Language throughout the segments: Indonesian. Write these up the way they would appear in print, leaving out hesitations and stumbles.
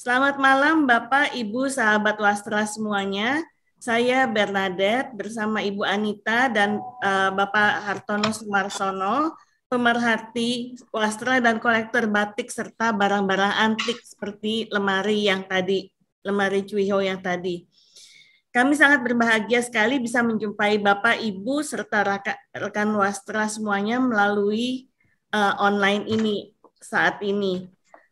Selamat malam Bapak, Ibu, sahabat Wastra semuanya. Saya Bernadette bersama Ibu Anita dan Bapak Hartono Sumarsono, pemerhati Wastra dan kolektor batik serta barang-barang antik seperti lemari yang tadi, lemari Cuiho yang tadi. Kami sangat berbahagia sekali bisa menjumpai Bapak, Ibu, serta rekan Wastra semuanya melalui online ini saat ini.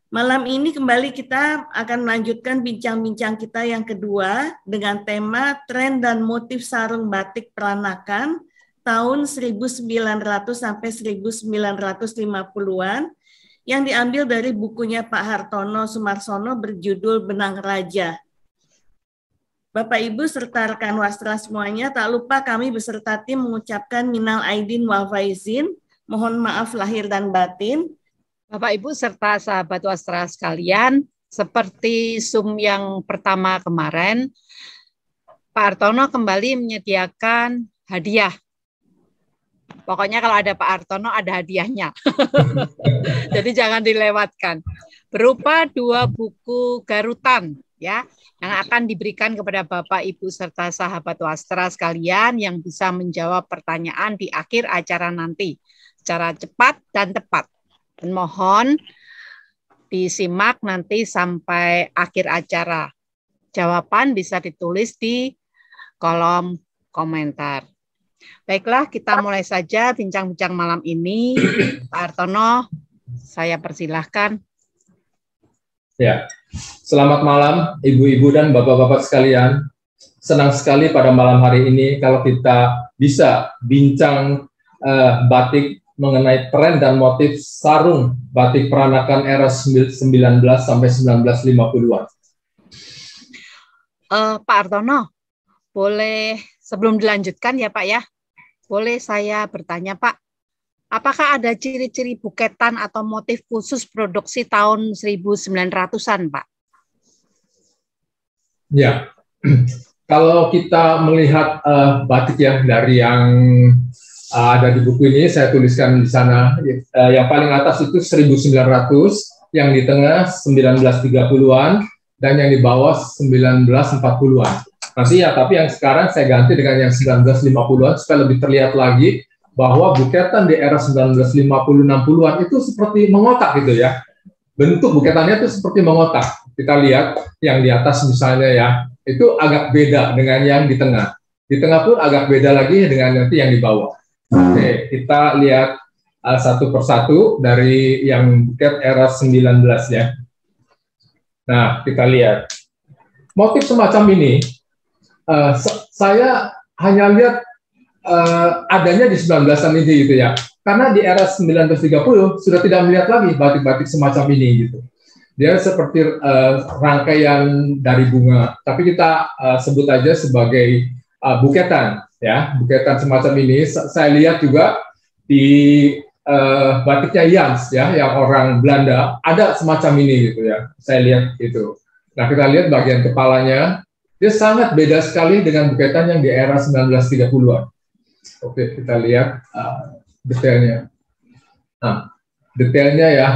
Malam ini kembali kita akan melanjutkan bincang-bincang kita yang kedua dengan tema tren dan motif sarung batik peranakan tahun 1900 sampai 1950-an yang diambil dari bukunya Pak Hartono Sumarsono berjudul Benang Raja. Bapak Ibu serta rekan Wastra semuanya, tak lupa kami beserta tim mengucapkan minal aidin wal faizin, mohon maaf lahir dan batin. Bapak Ibu serta sahabat Wastra sekalian, seperti Zoom yang pertama kemarin, Pak Hartono kembali menyediakan hadiah. Pokoknya kalau ada Pak Hartono ada hadiahnya. Jadi jangan dilewatkan. Berupa 2 buku garutan ya, yang akan diberikan kepada Bapak Ibu serta sahabat Wastra sekalian yang bisa menjawab pertanyaan di akhir acara nanti secara cepat dan tepat. Dan mohon disimak nanti sampai akhir acara. Jawaban bisa ditulis di kolom komentar. Baiklah, kita mulai saja bincang-bincang malam ini. Pak Hartono, saya persilahkan. Ya, selamat malam ibu-ibu dan bapak-bapak sekalian. Senang sekali pada malam hari ini kalau kita bisa bincang batik mengenai tren dan motif sarung batik peranakan era 19 sampai 1950-an. Pak Hartono, boleh sebelum dilanjutkan ya Pak ya, boleh saya bertanya Pak, apakah ada ciri-ciri buketan atau motif khusus produksi tahun 1900-an Pak? Ya, kalau kita melihat batik ya dari yang ada di buku ini, saya tuliskan di sana, yang paling atas itu 1900, yang di tengah 1930-an, dan yang di bawah 1940-an. Nanti ya, tapi yang sekarang saya ganti dengan yang 1950-an, supaya lebih terlihat lagi bahwa buketan di era 1950-60-an itu seperti mengotak gitu ya. Bentuk buketannya itu seperti mengotak. Kita lihat yang di atas misalnya ya, itu agak beda dengan yang di tengah. Di tengah pun agak beda lagi dengan nanti yang di bawah. Oke, kita lihat satu persatu dari yang buket era 19 ya. Nah, kita lihat. Motif semacam ini, saya hanya lihat adanya di 19-an ini gitu ya. Karena di era 1930 sudah tidak melihat lagi batik-batik semacam ini gitu. Dia seperti rangkaian dari bunga, tapi kita sebut aja sebagai buketan. Ya, buketan semacam ini saya lihat juga di batiknya Jans ya, yang orang Belanda ada semacam ini gitu ya. Saya lihat itu. Nah, kita lihat bagian kepalanya, dia sangat beda sekali dengan buketan yang di era 1930-an. Oke, kita lihat detailnya. Nah, detailnya ya,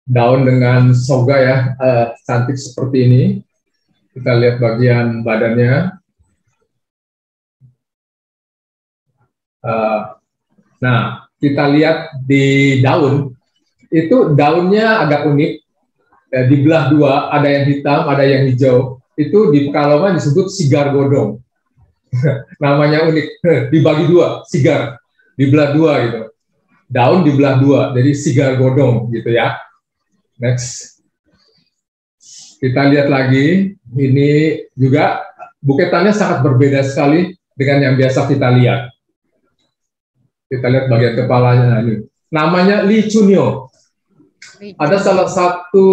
daun dengan soga ya, cantik seperti ini. Kita lihat bagian badannya. Nah, kita lihat di daun, itu daunnya agak unik, dibelah dua, ada yang hitam, ada yang hijau, itu di Pekalongan disebut sigar godong. Namanya unik, dibagi dua, sigar, dibelah dua gitu. Daun dibelah dua, jadi sigar godong gitu ya. Next. Kita lihat lagi, ini juga buketannya sangat berbeda sekali dengan yang biasa kita lihat. Kita lihat bagian kepalanya ini. Namanya Li Chunyo. Ada salah satu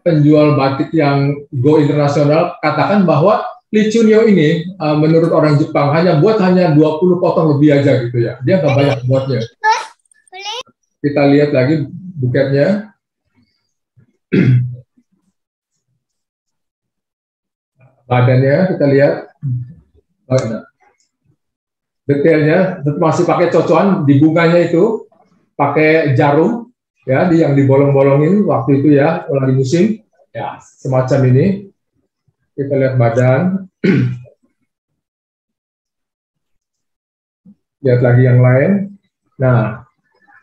penjual batik yang go internasional katakan bahwa Li Chunyo ini menurut orang Jepang hanya 20 potong lebih aja gitu ya. Dia nggak banyak buatnya. Kita lihat lagi buketnya. Badannya kita lihat. Detailnya masih pakai cocokan di bunganya itu, pakai jarum ya, yang dibolong-bolongin waktu itu ya, lagi musim. Ya, semacam ini. Kita lihat badan. Lihat lagi yang lain. Nah,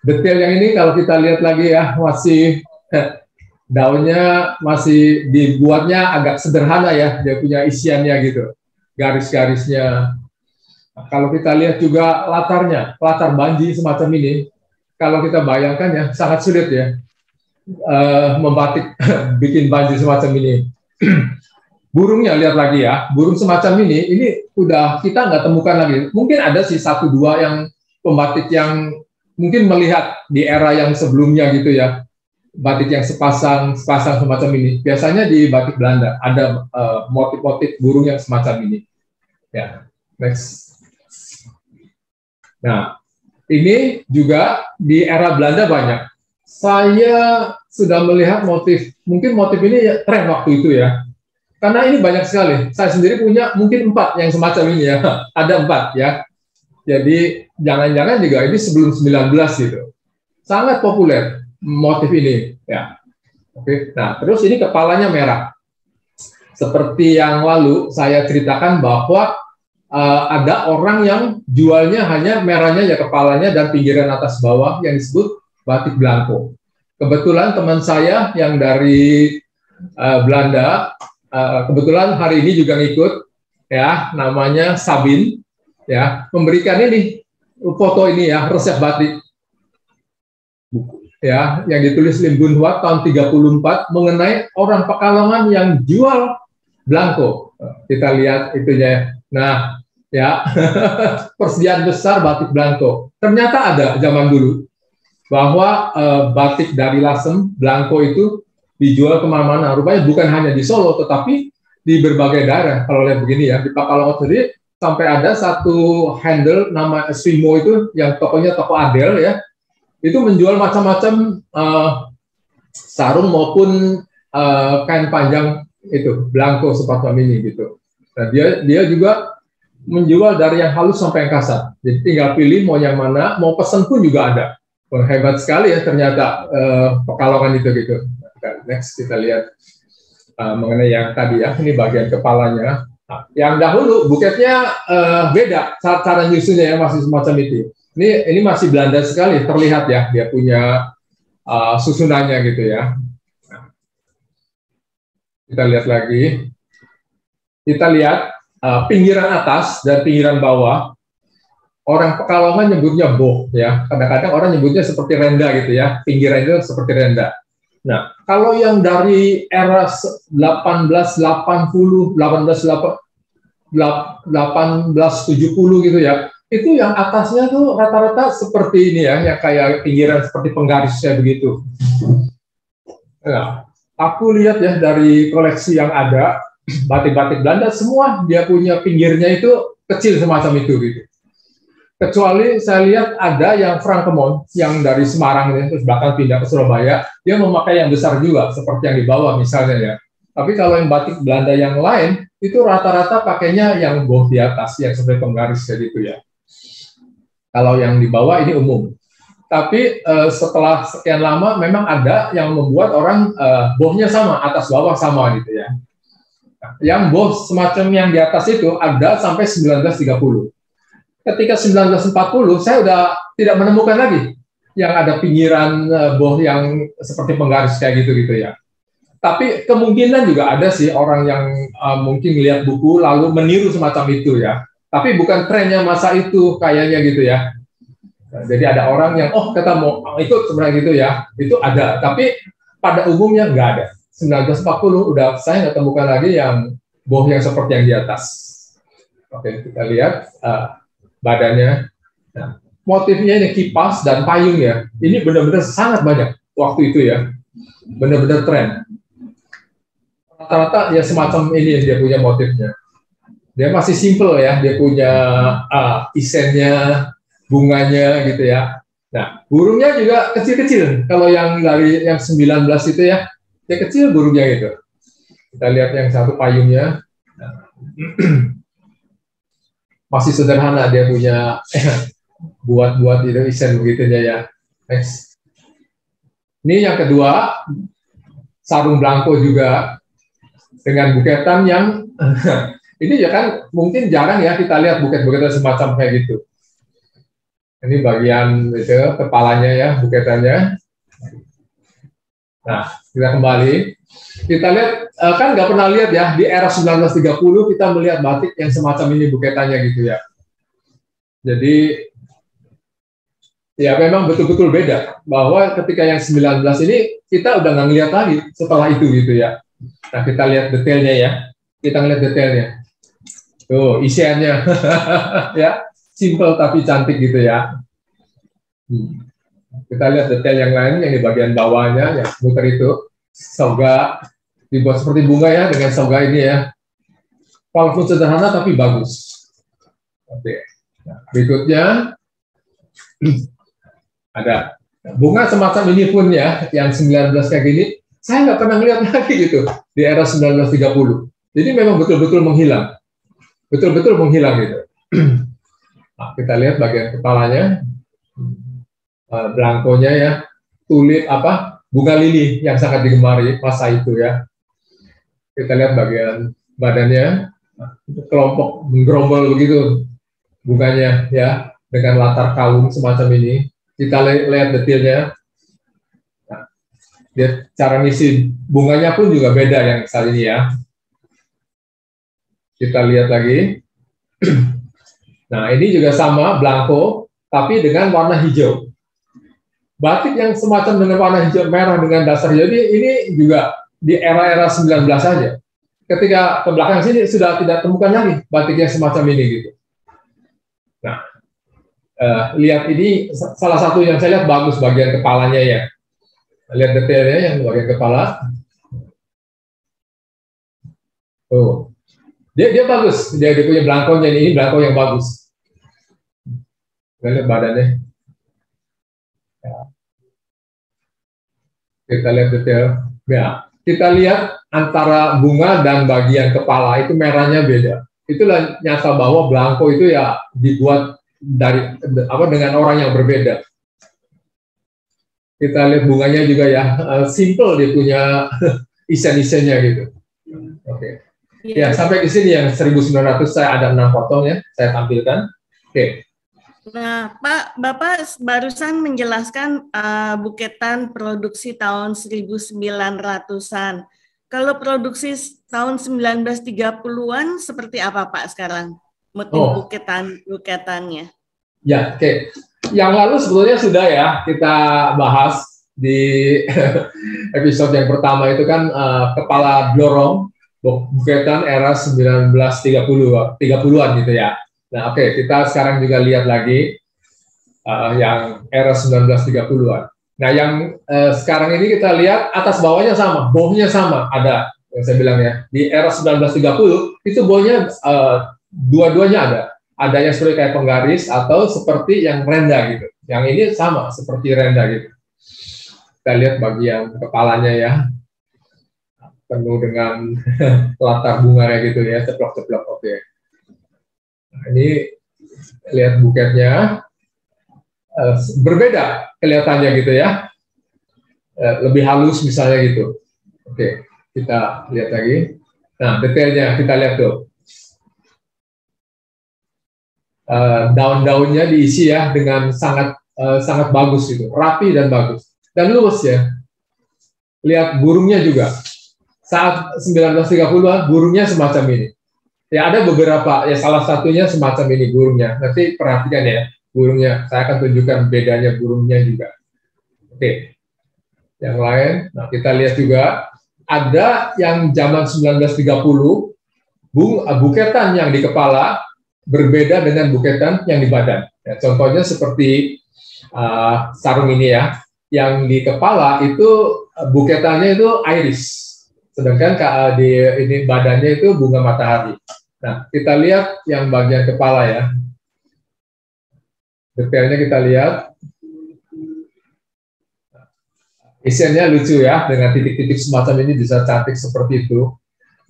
detail yang ini kalau kita lihat lagi ya, masih daunnya masih dibuatnya agak sederhana ya, dia punya isiannya gitu, garis-garisnya. Nah, kalau kita lihat juga latarnya, latar banji semacam ini, kalau kita bayangkan ya, sangat sulit ya membatik bikin banji semacam ini. Burungnya lihat lagi ya, burung semacam ini udah kita nggak temukan lagi. Mungkin ada sih satu dua yang pembatik yang mungkin melihat di era yang sebelumnya gitu ya, batik yang sepasang semacam ini. Biasanya di batik Belanda ada motif-motif burung yang semacam ini. Ya, next. Nah, ini juga di era Belanda banyak. Saya sudah melihat motif, mungkin motif ini ya, tren waktu itu ya. Karena ini banyak sekali. Saya sendiri punya mungkin 4 yang semacam ini ya. Ada 4 ya. Jadi jangan-jangan juga ini sebelum 19 gitu. Sangat populer motif ini ya. Oke. Nah, terus ini kepalanya merah. Seperti yang lalu saya ceritakan bahwa ada orang yang jualnya hanya merahnya ya kepalanya dan pinggiran atas bawah yang disebut batik Blanco. Kebetulan teman saya yang dari Belanda kebetulan hari ini juga ngikut ya, namanya Sabin ya, memberikan ini foto ini ya, resep batik ya yang ditulis Lim Bun Hua tahun 34 mengenai orang Pekalongan yang jual Blanco. Kita lihat itunya. Nah, ya persediaan besar batik Blanco. Ternyata ada zaman dulu bahwa batik dari Lasem Blanco itu dijual kemana-mana. Rupanya bukan hanya di Solo, tetapi di berbagai daerah. Kalau lihat begini ya, di Pekalongan sendiri sampai ada satu handle nama Swimo itu, yang tokonya toko Adel ya, itu menjual macam-macam sarung maupun kain panjang itu Blanco seperti ini gitu. Nah, dia juga menjual dari yang halus sampai yang kasar. Jadi tinggal pilih mau yang mana, mau pesan pun juga ada. Hebat sekali ya ternyata Pekalongan itu gitu. Next kita lihat mengenai yang tadi ya, ini bagian kepalanya. Nah, yang dahulu buketnya beda, cara nyusunnya ya masih semacam itu. Ini masih Belanda sekali, terlihat ya, dia punya susunannya gitu ya. Nah, kita lihat lagi, kita lihat pinggiran atas dan pinggiran bawah. Orang Pekalongan nyebutnya boh ya, kadang-kadang orang nyebutnya seperti renda gitu ya, pinggiran itu seperti renda. Nah, kalau yang dari era 1870 gitu ya, itu yang atasnya tuh rata-rata seperti ini ya, yang kayak pinggiran seperti penggarisnya begitu. Nah, aku lihat ya dari koleksi yang ada, batik-batik Belanda semua dia punya pinggirnya itu kecil semacam itu gitu. Kecuali saya lihat ada yang Frankemont yang dari Semarang ini, terus bahkan pindah ke Surabaya, dia memakai yang besar juga seperti yang di bawah misalnya ya. Tapi kalau yang batik Belanda yang lain itu rata-rata pakainya yang boh di atas yang seperti penggaris gitu ya. Kalau yang di bawah ini umum. Tapi setelah sekian lama memang ada yang membuat orang bohnya sama, atas bawah sama gitu ya. Yang boh semacam yang di atas itu ada sampai 1930. Ketika 1940 saya udah tidak menemukan lagi yang ada pinggiran boh yang seperti penggaris kayak gitu ya. Tapi kemungkinan juga ada sih orang yang mungkin lihat buku lalu meniru semacam itu ya. Tapi bukan trennya masa itu kayaknya gitu ya. Nah, jadi ada orang yang kita mau ikut sebenarnya gitu ya. Itu ada, tapi pada umumnya nggak ada. 1940 udah saya nggak temukan lagi yang boh yang seperti yang di atas. Oke, kita lihat badannya. Nah, motifnya ini kipas dan payung ya. Ini benar-benar sangat banyak waktu itu ya. Benar-benar tren. Rata-rata ya semacam ini yang dia punya motifnya. Dia masih simple ya. Dia punya isennya, bunganya gitu ya. Nah, burungnya juga kecil-kecil. Kalau yang dari yang 19 itu ya, dia kecil burungnya gitu. Kita lihat yang satu payungnya. Nah. Masih sederhana dia punya buat itu isen begitunya ya. Next. Ini yang kedua, sarung belangko juga dengan buketan yang ini ya kan mungkin jarang ya kita lihat buket-buketan semacam kayak gitu. Ini bagian itu kepalanya ya, buketannya. Nah, kita kembali. Kita lihat, kan nggak pernah lihat ya, di era 1930 kita melihat batik yang semacam ini buketannya gitu ya. Jadi, ya memang betul-betul beda. Bahwa ketika yang 19 ini, kita udah nggak ngeliat lagi setelah itu gitu ya. Nah, kita lihat detailnya ya. Kita ngeliat detailnya. Tuh, isiannya. Ya, simple tapi cantik gitu ya. Kita lihat detail yang lain yang di bagian bawahnya, yang muter itu. Soga dibuat seperti bunga ya, dengan soga ini ya. Walaupun sederhana tapi bagus. Oke. Nah, berikutnya ada bunga semacam ini pun ya, yang 19 kayak gini, saya nggak pernah lihat lagi gitu di era 1930. Jadi memang betul-betul menghilang. Betul-betul menghilang gitu. Nah, kita lihat bagian kepalanya, belangkonya ya, tulip bunga lili yang sangat digemari masa itu ya. Kita lihat bagian badannya, kelompok menggerombol begitu bunganya ya, dengan latar kalung semacam ini. Kita lihat detailnya. Nah, lihat cara ngisi bunganya pun juga beda yang saat ini ya. Kita lihat lagi. Nah, ini juga sama belangko, tapi dengan warna hijau. Batik yang semacam dengan warna hijau merah dengan dasar hijau ini juga di era-era 19 saja. Ketika ke belakang sini sudah tidak temukan lagi batik yang semacam ini gitu. Nah, lihat ini salah satu yang saya lihat bagus bagian kepalanya ya. Lihat detailnya yang bagian kepala. Oh, dia bagus. Dia punya belangkonya ini belangko yang bagus. Lihat badannya. Kita lihat detail. Ya, kita lihat antara bunga dan bagian kepala itu merahnya beda. Itulah nyata bahwa belangko itu ya dibuat dari dengan orang yang berbeda. Kita lihat bunganya juga ya, simple dia punya isen-isennya gitu. Oke. Ya, sampai di sini yang 1900 saya ada 6 potong ya, saya tampilkan. Oke. Nah, Pak, Bapak barusan menjelaskan buketan produksi tahun 1900-an. Kalau produksi tahun 1930-an seperti apa, Pak, sekarang? Motif buketannya. Ya, oke. Yang lalu sebetulnya sudah ya kita bahas di episode yang pertama itu kan kepala blorong buketan era 1930-an gitu ya. Nah, oke, kita sekarang juga lihat lagi yang era 1930-an. Nah, yang sekarang ini kita lihat atas bawahnya sama, bawahnya sama, ada yang saya bilang ya. Di era 1930 itu bawahnya dua-duanya ada. Ada yang seperti kayak penggaris atau seperti yang renda gitu. Yang ini sama seperti renda gitu. Kita lihat bagian kepalanya ya, penuh dengan latar bunga kayak gitu ya, ceplok-ceplok. Oke. Nah, ini lihat buketnya berbeda kelihatannya gitu ya, lebih halus misalnya gitu. Oke, kita lihat lagi. Nah, detailnya kita lihat tuh, daun-daunnya diisi ya dengan sangat bagus gitu, rapi dan bagus dan luas ya. Lihat burungnya juga. Saat 1930-an burungnya semacam ini. Ya ada beberapa, ya salah satunya semacam ini burungnya. Nanti perhatikan ya burungnya. Saya akan tunjukkan bedanya burungnya juga. Oke. Yang lain, nah kita lihat juga ada yang zaman 1930 buketan yang di kepala berbeda dengan buketan yang di badan. Ya, contohnya seperti sarung ini ya. Yang di kepala itu buketannya itu iris. Sedangkan di ini badannya itu bunga matahari. Nah, kita lihat yang bagian kepala ya. Detailnya kita lihat. Isiannya lucu ya, dengan titik-titik semacam ini bisa cantik seperti itu.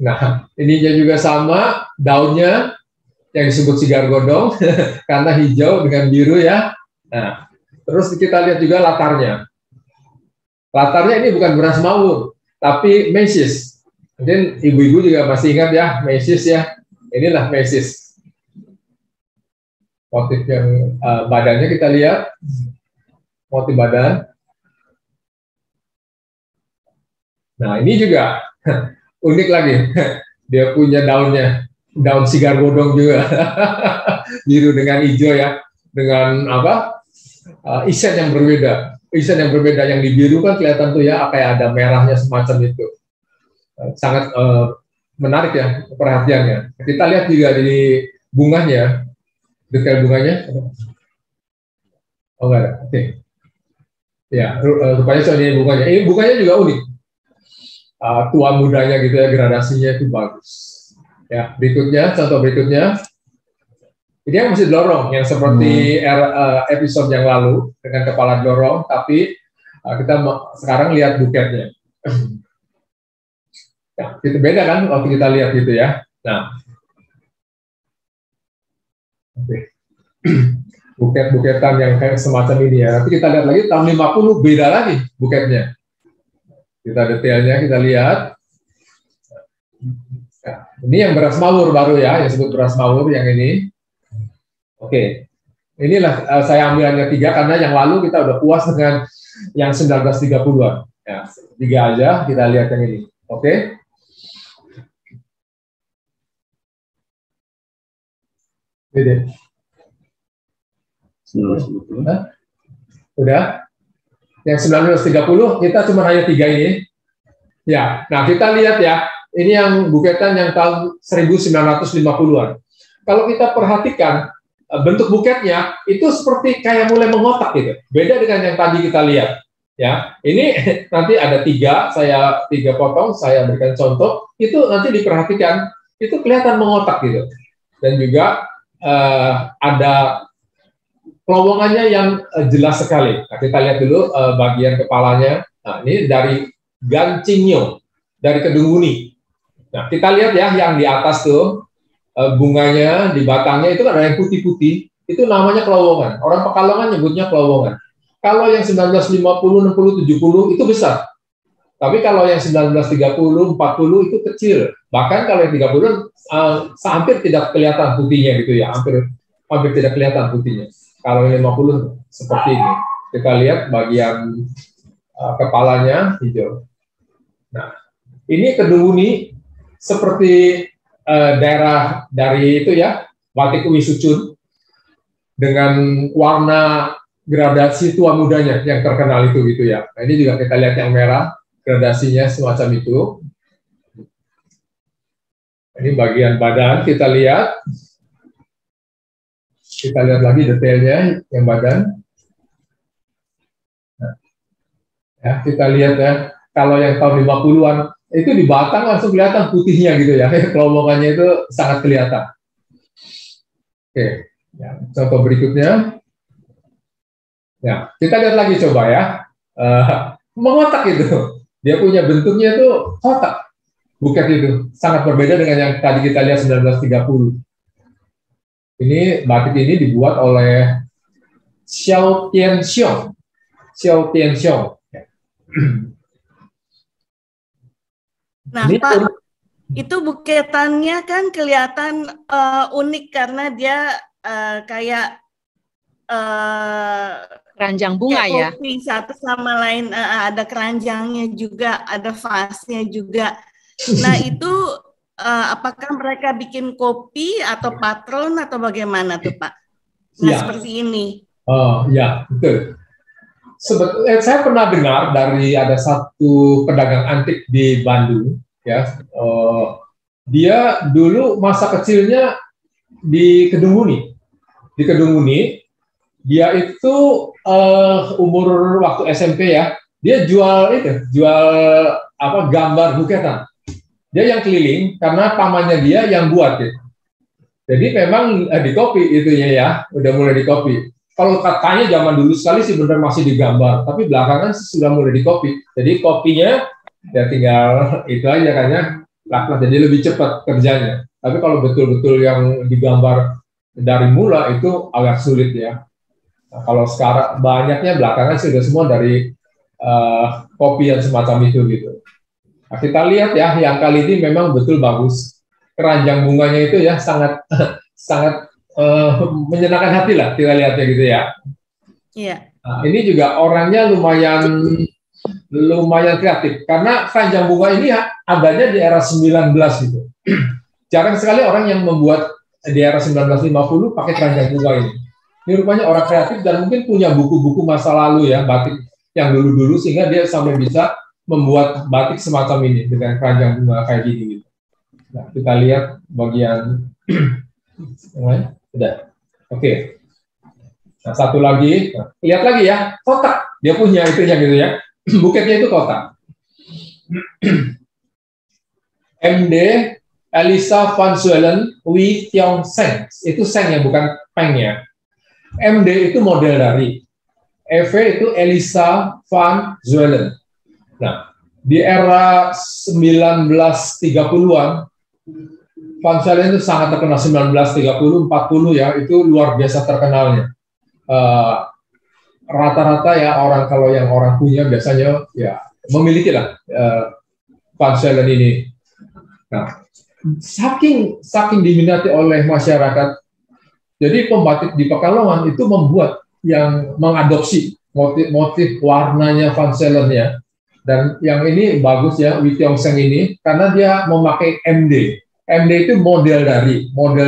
Nah, ininya juga sama, daunnya yang disebut sigar godong, karena hijau dengan biru ya. Nah, terus kita lihat juga latarnya. Latarnya ini bukan beras mawur, tapi mesis. Mungkin ibu-ibu juga masih ingat ya, mesis ya. Inilah mesis. Motif yang badannya kita lihat, motif badan. Nah, ini juga unik lagi. Dia punya daunnya, daun sigar godong juga. Biru dengan hijau ya, dengan apa? Isen yang berbeda. Isen yang berbeda, yang di biru kan kelihatan tuh ya, kayak ada merahnya semacam itu. Sangat menarik ya perhatiannya. Kita lihat juga di bunganya, detail bunganya. Oh, enggak ada. Oke. Ya, rupanya soalnya bunganya. Ini bunganya juga unik. Tua mudanya gitu ya, gradasinya itu bagus. Ya, berikutnya, contoh berikutnya. Ini yang masih dorong, yang seperti episode yang lalu dengan kepala dorong, tapi kita sekarang lihat buketnya. Ya, itu beda kan waktu kita lihat gitu ya. Nah, buket-buketan yang kayak semacam ini ya. Nanti kita lihat lagi tahun 50 beda lagi buketnya. Kita detailnya kita lihat. Nah, ini yang beras mawur baru ya, yang disebut beras mawur yang ini. Oke, inilah saya ambil hanya 3 karena yang lalu kita udah puas dengan yang 1930-an. Ya, 3 aja kita lihat yang ini. Oke. Ini. Udah? Yang 1930 kita cuma hanya 3 ini. Ya, nah kita lihat ya, ini yang buketan yang tahun 1950-an. Kalau kita perhatikan bentuk buketnya itu seperti kayak mulai mengotak gitu. Beda dengan yang tadi kita lihat. Ya, ini nanti ada 3, saya 3 potong, saya berikan contoh. Itu nanti diperhatikan, itu kelihatan mengotak gitu. Dan juga ada kelowongannya yang jelas sekali. Nah, kita lihat dulu bagian kepalanya. Nah, ini dari gancingnya, dari kedunguni. Nah, kita lihat ya yang di atas tuh bunganya di batangnya itu kan ada yang putih-putih. Itu namanya kelowongan. Orang Pekalongan nyebutnya kelowongan. Kalau yang 1950, 60, 70 itu besar. Tapi kalau yang 1930, 40 itu kecil. Bahkan kalau yang 30 hampir tidak kelihatan putihnya gitu ya. Hampir tidak kelihatan putihnya. Kalau yang 50 seperti ini. Kita lihat bagian kepalanya hijau. Nah, ini kedunguni seperti daerah dari itu ya, batik Uwi Sucun dengan warna gradasi tua mudanya yang terkenal itu gitu ya. Nah, ini juga kita lihat yang merah, gradasinya semacam itu. Ini bagian badan kita lihat. Kita lihat lagi detailnya yang badan. Nah, ya, kita lihat ya, kalau yang tahun 50-an itu di batang langsung kelihatan putihnya gitu ya. Kelowongannya itu sangat kelihatan. Oke, ya, contoh berikutnya. Ya, kita lihat lagi coba ya. Mengotak itu. Dia punya bentuknya itu kotak. Buket itu sangat berbeda dengan yang tadi kita lihat 1930. Ini batik ini dibuat oleh Xiao Tianxiong. Xiao Tianxiong. Nah, Pak, itu buketannya kan kelihatan unik karena dia kayak keranjang bunga ya. Kopi satu sama lain, ada keranjangnya juga, ada vasnya juga. Nah, itu apakah mereka bikin kopi atau patron atau bagaimana tuh, Pak? Nah, seperti ini. Oh, ya, betul. Sebetulnya saya pernah dengar dari ada satu pedagang antik di Bandung, ya. Dia dulu masa kecilnya di Kedunguni. Di Kedunguni, dia itu umur waktu SMP ya, dia jual gambar buketan. Dia yang keliling karena pamannya dia yang buat gitu. Jadi memang di copy itunya ya, udah mulai di copy. Kalau katanya zaman dulu sekali sih benar masih digambar, tapi belakangan sudah mulai di copy. Jadi kopinya ya tinggal itu aja kayaknya, jadi lebih cepat kerjanya. Tapi kalau betul-betul yang digambar dari mula itu agak sulit ya. Nah, kalau sekarang banyaknya belakangan sudah semua dari kopi yang semacam itu gitu. Nah, kita lihat ya, yang kali ini memang betul bagus. Keranjang bunganya itu ya sangat sangat menyenangkan hati lah kita lihatnya gitu ya. Iya. Nah, ini juga orangnya lumayan kreatif karena keranjang bunga ini adanya di era 19 gitu. Jarang sekali orang yang membuat di era 1950 pakai keranjang bunga ini. Ini rupanya orang kreatif dan mungkin punya buku-buku masa lalu ya, batik yang dulu-dulu, sehingga dia sampai bisa membuat batik semacam ini dengan keranjang bunga kayak gini gitu. Nah, kita lihat bagian udah. Oke. Nah, satu lagi, nah, lihat lagi ya, kotak. Dia punya itunya gitu ya. Buketnya itu kotak. MD Elisa van Zwellen Wee Tiong Seng. Itu Seng ya, bukan Peng ya. MD itu model dari. EV itu Elisa van Zwellen. Nah, di era 1930-an, Van Zwellen itu sangat terkenal, 1930-40 ya, itu luar biasa terkenalnya. Rata-rata ya kalau yang orang punya biasanya ya memiliki lah Van Zwellen ini. Nah, saking diminati oleh masyarakat, jadi pembatik di Pekalongan itu membuat yang mengadopsi motif warnanya Van Zwellen ya. Dan yang ini bagus ya, Wee Tiong Seng ini, karena dia memakai MD. MD itu model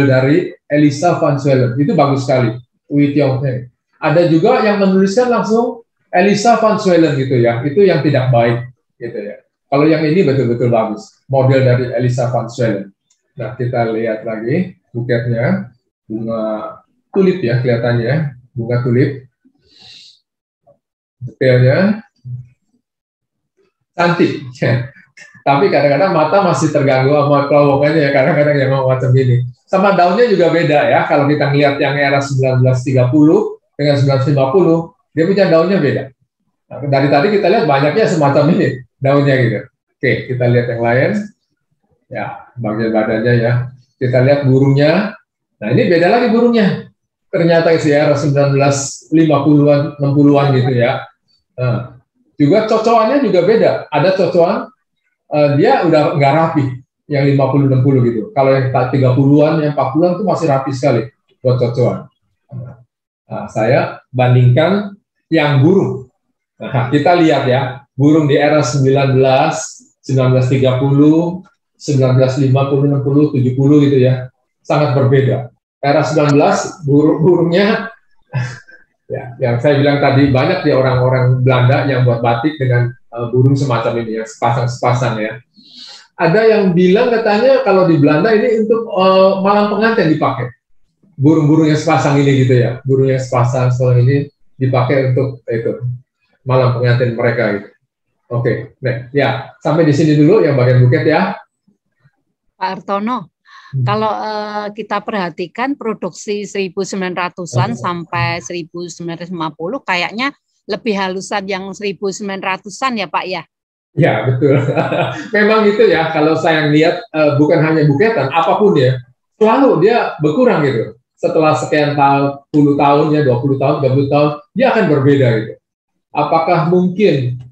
dari Elisa van Zwellen. Itu bagus sekali, Wee Tiong Seng. Ada juga yang menuliskan langsung Elisa van Zwellen gitu ya. Itu yang tidak baik gitu ya. Kalau yang ini betul-betul bagus, model dari Elisa van Zwellen. Nah, kita lihat lagi buketnya, bunga tulip ya kelihatannya, bunga tulip. Detailnya cantik, tapi kadang-kadang mata masih terganggu sama kelowongannya ya, kadang-kadang yang macam ini. Sama daunnya juga beda ya, kalau kita lihat yang era 1930 dengan 1950, dia punya daunnya beda. Nah, dari tadi kita lihat banyaknya semacam ini daunnya gitu. Oke, kita lihat yang lain. Ya, bagian badannya ya. Kita lihat burungnya. Nah, ini beda lagi burungnya. Ternyata di era 1950-an, 60-an gitu ya. Nah, juga cocokannya juga beda. Ada cocokan dia udah nggak rapi, yang 50-60 gitu. Kalau yang 30-an, yang 40-an itu masih rapi sekali buat cocokan. Nah, saya bandingkan yang burung. Nah, kita lihat ya, burung di era 1930, 1950, 60, 70 gitu ya, sangat berbeda. Era 19 burungnya ya, yang saya bilang tadi banyak di orang-orang Belanda yang buat batik dengan burung semacam ini ya, sepasang-sepasang ya. Ada yang bilang katanya kalau di Belanda ini untuk malam pengantin dipakai. Burung-burung yang sepasang ini gitu ya. Burung yang sepasang ini dipakai untuk itu malam pengantin mereka gitu. Oke, nah, ya sampai di sini dulu yang bagian buket ya. Pak Hartono, kalau kita perhatikan produksi 1900-an sampai 1950 kayaknya lebih halusan yang 1900-an ya Pak ya? Ya betul. Memang itu ya, kalau saya lihat bukan hanya buketan, apapun ya, selalu dia berkurang gitu. Setelah sekian tahun, 10 tahun ya, 20 tahun, 30 tahun, dia akan berbeda gitu. Apakah mungkin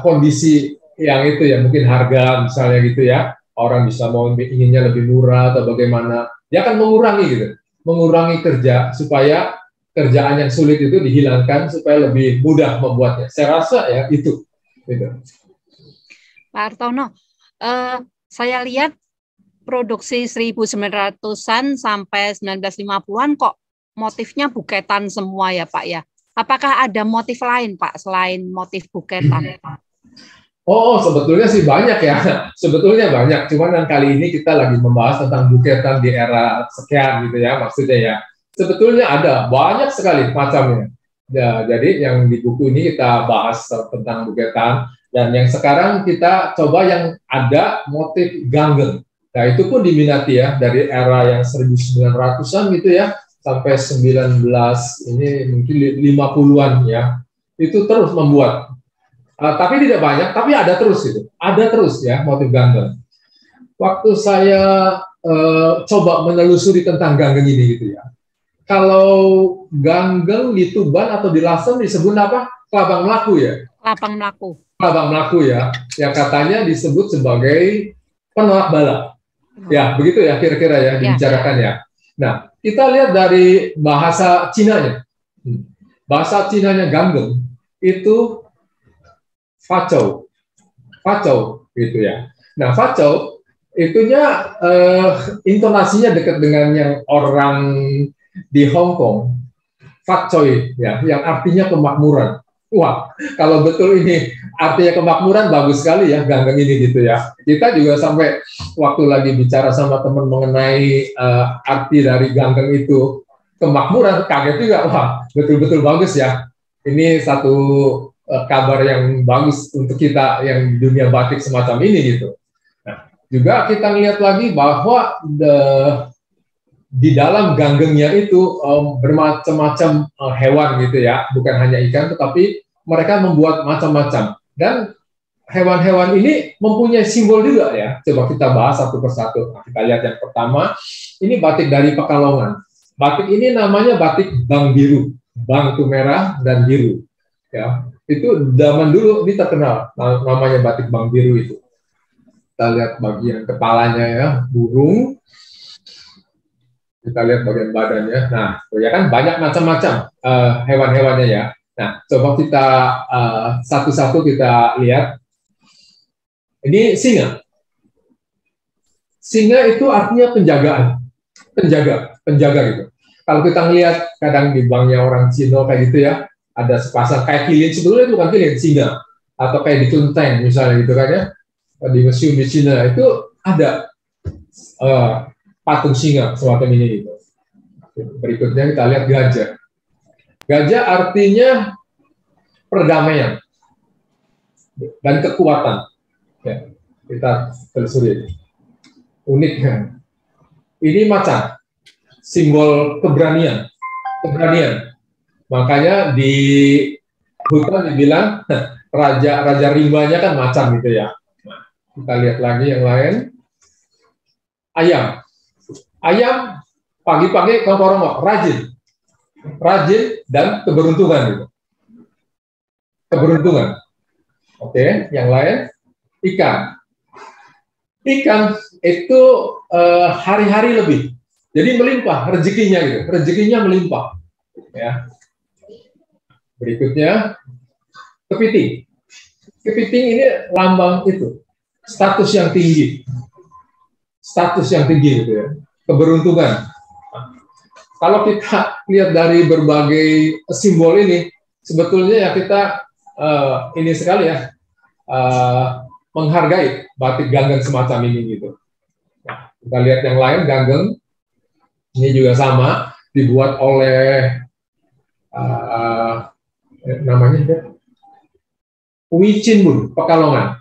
kondisi yang itu ya, mungkin harga misalnya gitu ya, orang bisa mau inginnya lebih murah atau bagaimana, dia akan mengurangi gitu, mengurangi kerja supaya kerjaan yang sulit itu dihilangkan supaya lebih mudah membuatnya. Saya rasa ya itu. Gitu. Pak Hartono, saya lihat produksi 1900-an sampai 1950-an kok motifnya buketan semua ya Pak ya. Apakah ada motif lain Pak selain motif buketan? Oh, sebetulnya sih banyak ya. Sebetulnya banyak. Cuman yang kali ini kita lagi membahas tentang buketan di era sekian gitu ya, maksudnya ya. Sebetulnya ada banyak sekali macamnya. Ya, jadi yang di buku ini kita bahas tentang buketan, dan yang sekarang kita coba yang ada motif ganggeng. Nah, itu pun diminati ya dari era yang 1900-an gitu ya sampai 19 ini mungkin 50-an ya. Itu terus membuat. Tapi tidak banyak, tapi ada terus gitu. Ada terus ya motif ganggeng. Waktu saya coba menelusuri tentang ganggeng ini gitu ya. Kalau ganggeng di Tuban atau di Lasem disebut apa? Kelabang Melaku ya? Kelabang Melaku. Bang Melaku ya, yang katanya disebut sebagai penolak bala. Ya, begitu ya kira-kira ya dibicarakan ya. Nah, kita lihat dari bahasa Cinanya. Bahasa Cinanya Ganggeng itu facau. Facau gitu ya. Nah, facau itunya intonasinya dekat dengan yang orang di Hong Kong. Facoi ya, yang artinya kemakmuran. Wah, kalau betul ini artinya kemakmuran, bagus sekali ya Ganggeng ini gitu ya. Kita juga sampai waktu lagi bicara sama teman mengenai arti dari Ganggeng itu kemakmuran, kaget juga. Wah, betul-betul bagus ya. Ini satu kabar yang bagus untuk kita yang di dunia batik semacam ini gitu. Nah, juga kita lihat lagi bahwa di dalam ganggengnya itu bermacam-macam hewan gitu ya, bukan hanya ikan, tetapi mereka membuat macam-macam. Dan hewan-hewan ini mempunyai simbol juga ya. Coba kita bahas satu persatu. Nah, kita lihat yang pertama, ini batik dari Pekalongan. Batik ini namanya batik Bang Biru. Bang itu merah dan biru. Ya, itu zaman dulu ini terkenal namanya batik Bang Biru itu. Kita lihat bagian kepalanya ya, burung. Kita lihat bagian badannya. Nah, ya kan banyak macam-macam hewan-hewannya ya. Nah, coba kita satu-satu kita lihat. Ini singa. Singa itu artinya penjagaan, penjaga gitu. Kalau kita lihat kadang di banknya orang Cina kayak gitu ya, ada sepasang kayak kilin, sebetulnya itu bukan kilin, singa. Atau kayak di Kelenteng misalnya gitu kan ya, di museum di Cina itu ada patung singa semacam ini gitu. Berikutnya kita lihat gajah. Gajah artinya perdamaian dan kekuatan. Ya, kita telusuri. Unik kan? Ini macan, simbol keberanian. Makanya di hutan dibilang raja rimbanya kan macan gitu ya. Nah, kita lihat lagi yang lain. Ayam pagi-pagi kongkorong, rajin dan keberuntungan gitu. Keberuntungan. Oke, yang lain ikan itu hari-hari lebih, jadi melimpah rezekinya gitu, rezekinya melimpah. Ya. Berikutnya kepiting. Kepiting ini lambang itu status yang tinggi gitu ya, keberuntungan. Kalau kita lihat dari berbagai simbol ini, sebetulnya ya kita ini sekali ya, menghargai batik Ganggeng semacam ini gitu. Nah, kita lihat yang lain, Ganggeng ini juga sama, dibuat oleh namanya Ui Chin Bun, Pekalongan.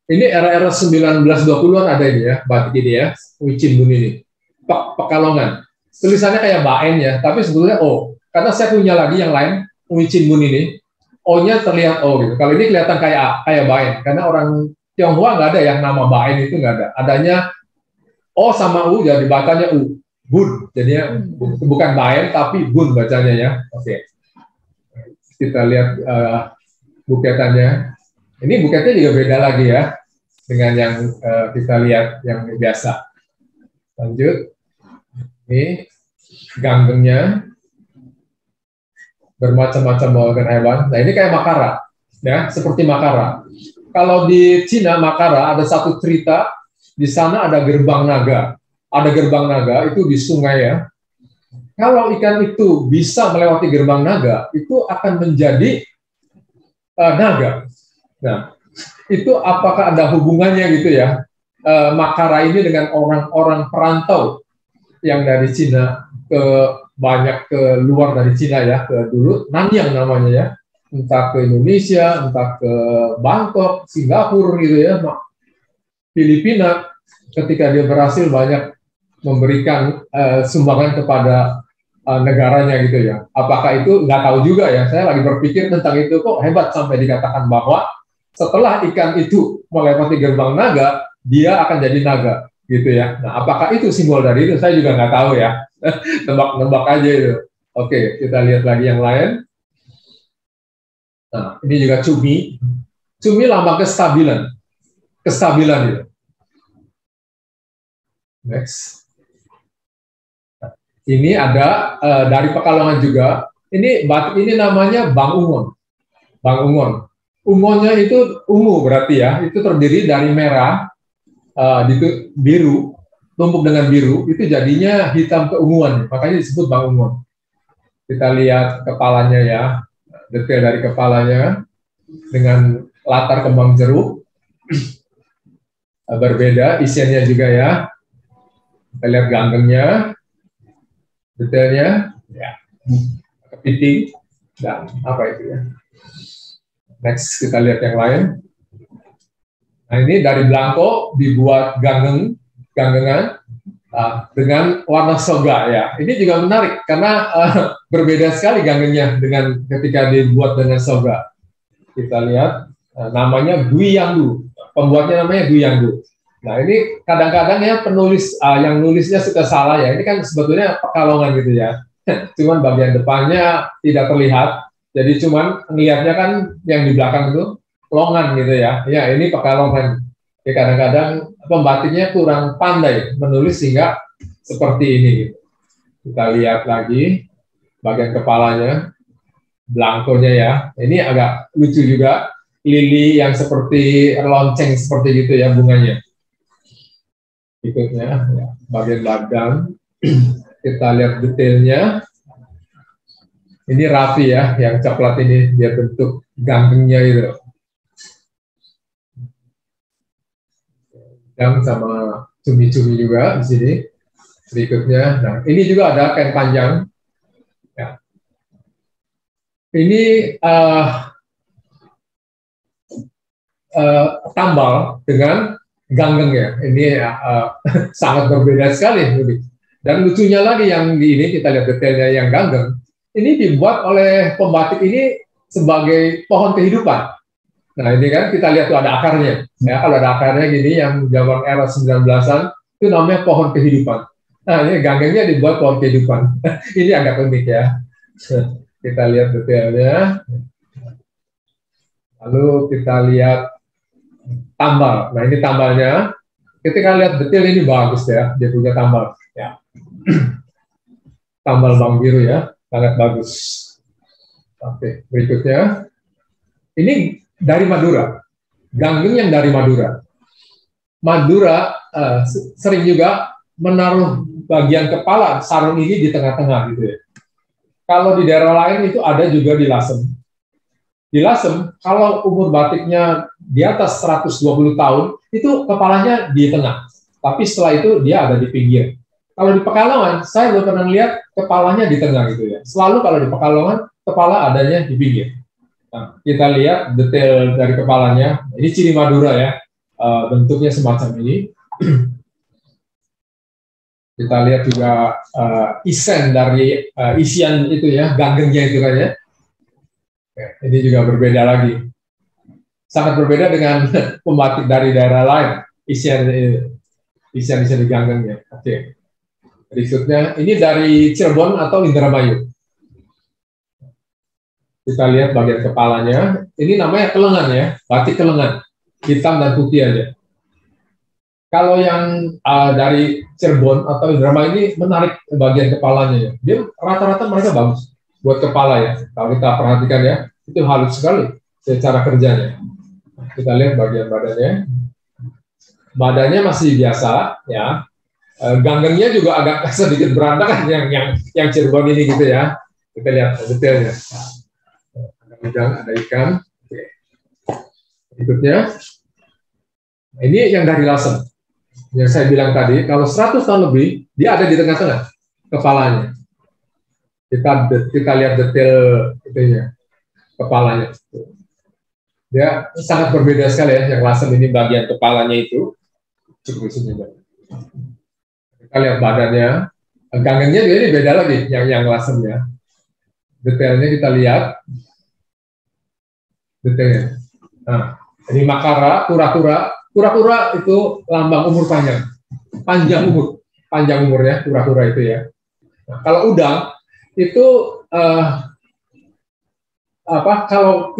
Ini era-era 1920-an ada ini ya, batik ini ya, Ui Chin Bun ini, Pekalongan. Tulisannya kayak Baen ya, tapi sebetulnya O. Karena saya punya lagi yang lain, Ui Chin Bun ini, O-nya terlihat O gitu. Kalau ini kelihatan kayak Baen, karena orang Tionghoa nggak ada yang nama Baen itu nggak ada. Adanya O sama U, jadi bacanya U, Bun. Jadinya bukan Baen, tapi Bun bacanya ya. Oke. Kita lihat buketannya. Ini buketnya juga beda lagi ya, dengan yang kita lihat yang biasa. Lanjut. Ini ganggengnya bermacam-macam organ hewan. Nah, ini kayak makara, ya, seperti makara. Kalau di Cina makara ada satu cerita, di sana ada gerbang naga. Ada gerbang naga itu di sungai ya. Kalau ikan itu bisa melewati gerbang naga, itu akan menjadi naga. Nah, itu apakah ada hubungannya gitu ya? Makara ini dengan orang-orang perantau yang dari Cina banyak ke luar dari Cina ya, ke dulu Nanyang namanya ya, entah ke Indonesia, entah ke Bangkok, Singapura gitu ya, Filipina, ketika dia berhasil banyak memberikan sumbangan kepada negaranya gitu ya. Apakah itu nggak tahu juga ya, saya lagi berpikir tentang itu, kok hebat sampai dikatakan bahwa setelah ikan itu melewati gerbang naga, dia akan jadi naga gitu ya. Nah, apakah itu simbol dari itu? Saya juga nggak tahu ya. Nebak-nebak aja itu. Oke, kita lihat lagi yang lain. Nah, ini juga cumi. Cumi lambang kestabilan. Kestabilan itu. Next. Ini ada dari Pekalongan juga. Ini batik ini namanya Bang Ungon. Bang Ungon. Ungonnya itu ungu berarti ya. Itu terdiri dari merah, biru, tumpuk dengan biru. Itu jadinya hitam keunguan. Makanya disebut Bang Ungon. Kita lihat kepalanya ya. Detail dari kepalanya dengan latar kembang jeruk. Berbeda isiannya juga ya. Kita lihat ganggengnya, detailnya, ya, kepiting, dan apa itu ya. Next kita lihat yang lain. Nah ini dari belangko dibuat ganggengan dengan warna soga ya. Ini juga menarik karena berbeda sekali ganggengnya dengan ketika dibuat dengan soga. Kita lihat namanya Dwi Yanggu, pembuatnya namanya Dwi Yanggu. Nah ini kadang-kadang ya penulis yang nulisnya suka salah ya. Ini kan sebetulnya Pekalongan gitu ya. Cuman bagian depannya tidak terlihat. Jadi cuman ngelihatnya kan yang di belakang itu longan gitu ya. Ya ini Pekalongan. Ya, kadang-kadang pembatiknya kurang pandai menulis sehingga seperti ini. Gitu. Kita lihat lagi bagian kepalanya, belangkonya ya. Ini agak lucu juga. Lili yang seperti lonceng seperti gitu ya bunganya. Berikutnya ya, bagian badan kita lihat detailnya. Ini rapi ya, yang coklat ini dia bentuk ganggengnya itu. Yang sama cumi-cumi juga di sini. Berikutnya, nah ini juga ada kain panjang. Ya. Ini tambal dengan ganggeng ya, ini sangat berbeda sekali. Dan lucunya lagi yang di ini kita lihat detailnya yang ganggeng, ini dibuat oleh pembatik ini sebagai pohon kehidupan. Nah ini kan kita lihat tuh ada akarnya, ya kalau ada akarnya gini yang zaman era 19-an itu namanya pohon kehidupan. Nah ini ganggengnya dibuat pohon kehidupan. Ini agak unik ya. Kita lihat detailnya. Lalu kita lihat tambal. Nah ini tambalnya. Ketika lihat detail ini bagus ya, dia punya tambal. Ya. Tambal bang biru ya, sangat bagus. Oke, berikutnya. Ini dari Madura. Ganggeng yang dari Madura. Madura sering juga menaruh bagian kepala sarung ini di tengah-tengah gitu ya. Kalau di daerah lain itu ada juga di Lasem. Di Lasem, kalau umur batiknya di atas 120 tahun, itu kepalanya di tengah. Tapi setelah itu dia ada di pinggir. Kalau di Pekalongan, saya belum pernah lihat kepalanya di tengah gitu ya. Selalu kalau di Pekalongan, kepala adanya di pinggir. Nah, kita lihat detail dari kepalanya. Ini ciri Madura ya, bentuknya semacam ini. Kita lihat juga isen dari isian itu ya, ganggengnya itu kan ya. Ini juga berbeda lagi. Sangat berbeda dengan pembatik dari daerah lain. Isian di ganggengnya. Oke. Berikutnya, ini dari Cirebon atau Indramayu. Kita lihat bagian kepalanya. Ini namanya kelengan ya, batik kelengan. Hitam dan putih aja. Kalau yang dari Cirebon atau Indramayu ini menarik bagian kepalanya ya. Dia rata-rata mereka bagus buat kepala ya. Kalau kita perhatikan ya, itu halus sekali secara kerjanya. Kita lihat bagian badannya. Badannya masih biasa ya. Ganggengnya juga agak sedikit berantakan yang Cirebon ini gitu ya. Kita lihat detailnya. Ada udang, ada ikan. Oke. Berikutnya. Ini yang dari Lasem. Yang saya bilang tadi, kalau 100 tahun lebih, dia ada di tengah-tengah kepalanya. Kita lihat detail itunya, kepalanya. Dia sangat berbeda sekali ya, yang Lasem ini bagian kepalanya itu. Cukup di sini. Kita lihat badannya, ganggengnya ini beda lagi, yang Lasem ya. Detailnya kita lihat. Detailnya. Nah, ini makara, kura-kura. Kura-kura itu lambang umur panjang. Panjang umurnya, kura-kura itu ya. Nah, kalau udang, itu kalau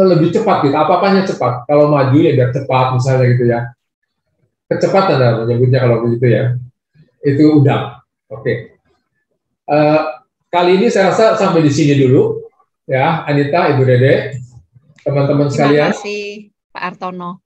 lebih cepat gitu, apa-apanya cepat. Kalau maju ya biar cepat misalnya gitu ya. Kecepatan menyebutnya kalau begitu ya. Itu udang. Oke. Kali ini saya rasa sampai di sini dulu ya, Anita, Ibu Dede, teman-teman sekalian. Terima kasih Pak Hartono.